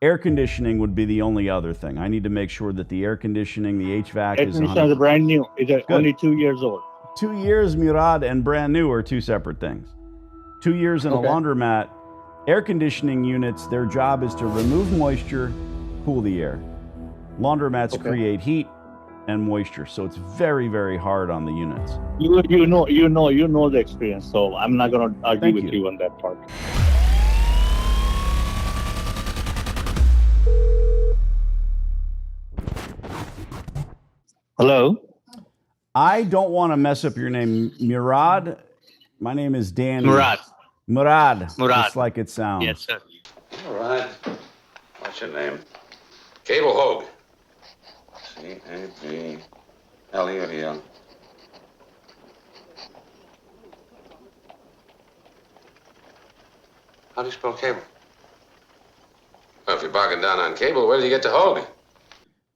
Air conditioning would be the only other thing. I need to make sure that the air conditioning, the HVAC Air is conditioner is brand new. It's only 2 years old. 2 years, Murad, and brand new are two separate things. 2 years in a laundromat, air conditioning units, their job is to remove moisture, cool the air. Laundromats create heat and moisture, so it's very, very hard on the units. You know the experience, so I'm not going to argue with you on that part. Hello? I don't want to mess up your name, Murad. My name is Danny. Murad. Just like it sounds. Yes, sir. All right. What's your name? Cable Hogue. C-A-B-L-E-O-D-L. How do you spell cable? Well, if you're bogging down on cable, where do you get to Hogue?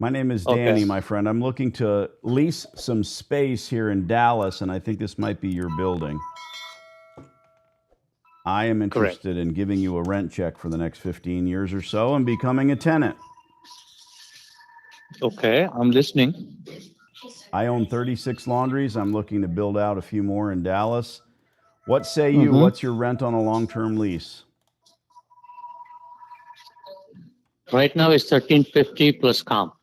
My name is Danny, my friend. I'm looking to lease some space here in Dallas, and I think this might be your building. I am interested in giving you a rent check for the next 15 years or so and becoming a tenant. Okay, I'm listening. I own 36 laundries. I'm looking to build out a few more in Dallas. What say you? What's your rent on a long-term lease? Right now it's $1,350 plus comp.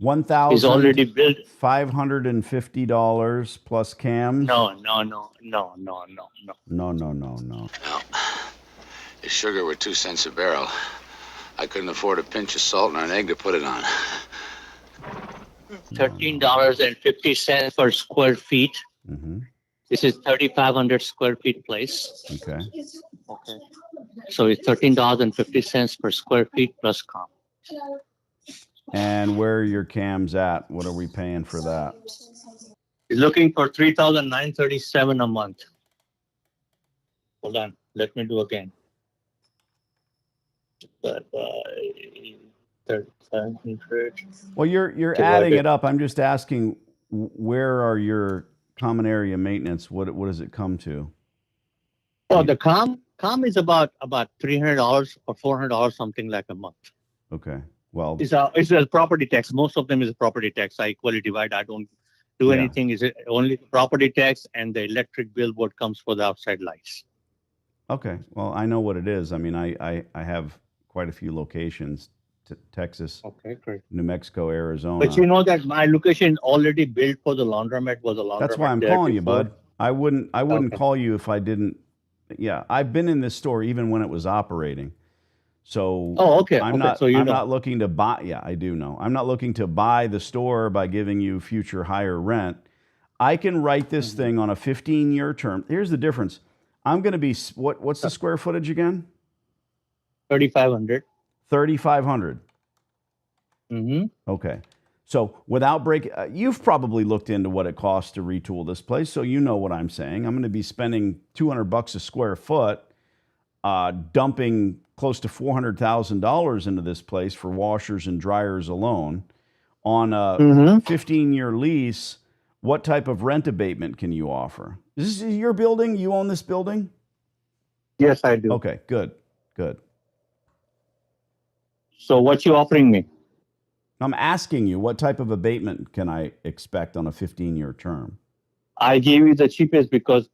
$1,550 plus cams? No. No. If sugar were 2 cents a barrel, I couldn't afford a pinch of salt or an egg to put it on. $13.50 per square feet. This is 3,500 square feet place. Okay. So it's $13.50 per square feet plus comp. And where are your cams at? What are we paying for that? He's looking for $3,937 a month. Hold on, let me do again. Well, you're adding it up. I'm just asking, where are your common area maintenance? What does it come to? Oh, the com is about $300 or $400, something like a month. Okay. Well, it's a property tax. Most of them is a property tax. I equally divide. I don't do anything. Is it only property tax and the electric bill? What comes for the outside lights? Okay. Well, I know what it is. I mean, I have quite a few locations: Texas, great. New Mexico, Arizona. But you know that my location already built for the laundromat was a laundromat. That's why I'm calling you, bud. I wouldn't call you if I didn't. Yeah, I've been in this store even when it was operating. So I'm not looking to buy. Yeah, I do know. I'm not looking to buy the store by giving you future higher rent. I can write this thing on a 15-year term. Here's the difference. I'm going to be what's the square footage again? 3,500. 3,500. Okay. So without you've probably looked into what it costs to retool this place, so you know what I'm saying. I'm going to be spending $200 a square foot, dumping close to $400,000 into this place for washers and dryers alone. On a 15-year lease, what type of rent abatement can you offer? Is this your building? You own this building? Yes, I do. Okay, good. So what you offering me? I'm asking you, what type of abatement can I expect on a 15-year term? I gave you the cheapest because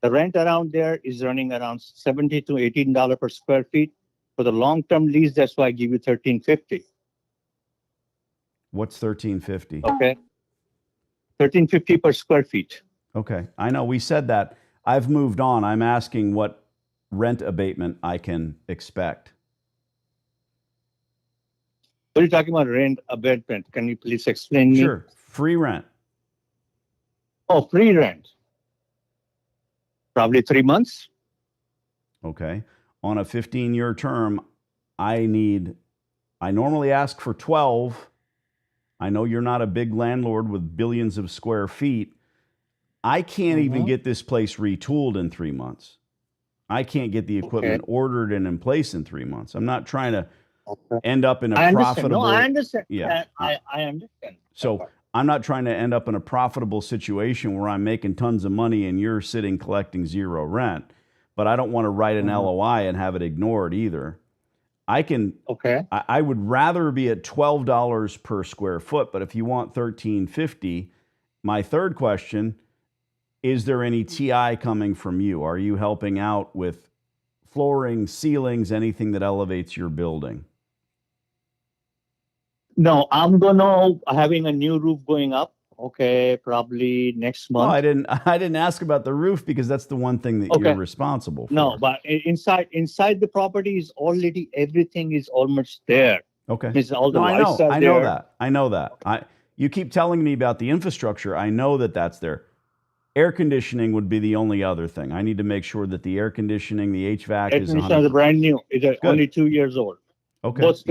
the rent around there is running around $17 to $18 per square feet. For the long-term lease, that's why I give you $1,350. What's $1,350? Okay. $1,350 per square feet. Okay. I know we said that. I've moved on. I'm asking what rent abatement I can expect. What are you talking about rent abatement? Can you please explain me? Sure. Free rent. Oh, free rent. Probably 3 months. Okay. On a 15-year term, I normally ask for 12. I know you're not a big landlord with billions of square feet. I can't even get this place retooled in 3 months. I can't get the equipment ordered and in place in 3 months. I'm not trying to end up in a profitable... No, I understand. Yeah. I understand. So I'm not trying to end up in a profitable situation where I'm making tons of money and you're sitting collecting zero rent. but I don't want to write an Mhm. LOI and have it ignored either. Okay. I would rather be at $12 per square foot, but if you want $13.50, my third question, is there any TI coming from you? Are you helping out with flooring, ceilings, anything that elevates your building? No, having a new roof going up. Okay, probably next Well, month. I didn't ask about the roof because that's the one thing that you're Okay. responsible for. No, but inside the property is already everything is almost there. Okay. It's all the No, I lights know. are I know there. that. I know that. You keep telling me about the infrastructure. I know that that's there. Air conditioning would be the only other thing. I need to make sure that the air conditioning, the HVAC Air is conditioner is brand new. It's only 2 years old. Okay. Both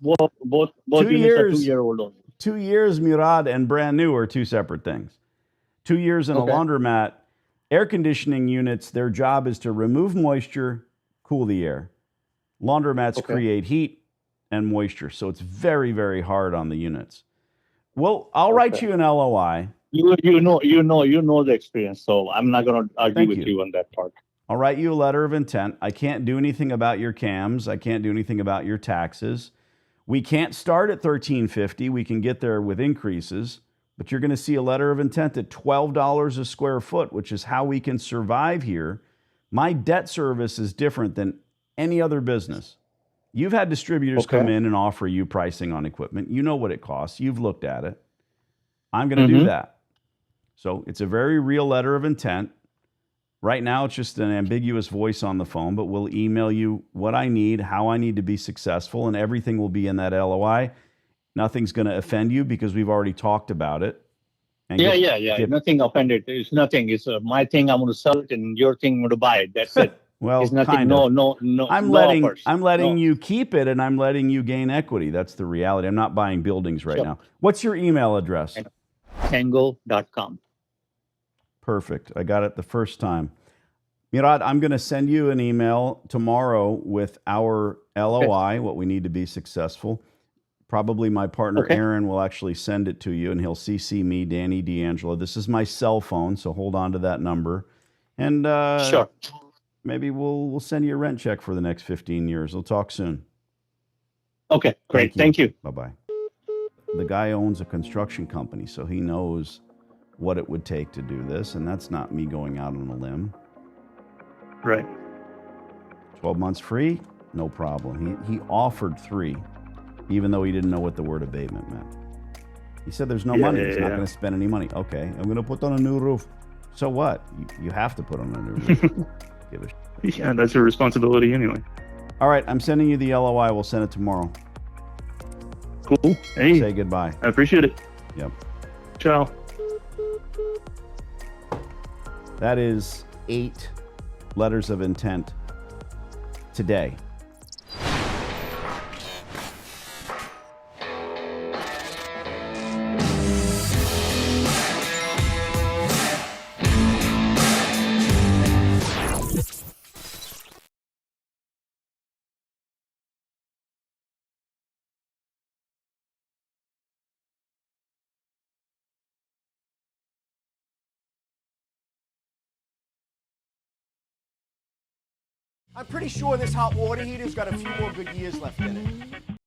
Well, both units are 2-year-old only. 2 years, Murad, and brand new are two separate things. 2 years in a Okay. laundromat, air conditioning units, their job is to remove moisture, cool the air. Laundromats Okay. create heat and moisture, so it's very, very hard on the units. Well, I'll write Okay. you an LOI. You know the experience, so I'm not gonna argue Thank with you. you on that part. I'll write you a letter of intent. I can't do anything about your CAMs. I can't do anything about your taxes. We can't start at $13.50. We can get there with increases, but you're going to see a letter of intent at $12 a square foot, which is how we can survive here. My debt service is different than any other business. You've had distributors Okay. come in and offer you pricing on equipment. You know what it costs. You've looked at it. I'm going to do that. So it's a very real letter of intent. Right now, it's just an ambiguous voice on the phone, but we'll email you what I need, how I need to be successful, and everything will be in that LOI. Nothing's going to offend you because we've already talked about it. And Yeah. Nothing offended. It's nothing. It's my thing. I'm going to sell it, and your thing. I'm going to buy it. That's it. Well, it's nothing. kind of. No. I'm no letting offers. you keep it, and I'm letting you gain equity. That's the reality. I'm not buying buildings right Sure. now. What's your email address? Tango.com. Perfect. I got it the first time. Murad, I'm going to send you an email tomorrow with our LOI, what we need to be successful. Probably my partner, Aaron, will actually send it to you, and he'll CC me, Danny D'Angelo. This is my cell phone, so hold on to that number. And Sure. maybe we'll send you a rent check for the next 15 years. We'll talk soon. Okay, great. Thank you. Bye-bye. The guy owns a construction company, so he knows what it would take to do this, and that's not me going out on a limb. Right. 12 months free? No problem. He offered 3, even though he didn't know what the word abatement meant. He said there's no money. He's not going to spend any money. Okay, I'm going to put on a new roof. So what? You have to put on a new roof. Give a Yeah, that's your responsibility anyway. All right, I'm sending you the LOI. We'll send it tomorrow. Cool. Hey, Say goodbye. I appreciate it. Yep. Ciao. That is 8 letters of intent today. I'm pretty sure this hot water heater's got a few more good years left in it.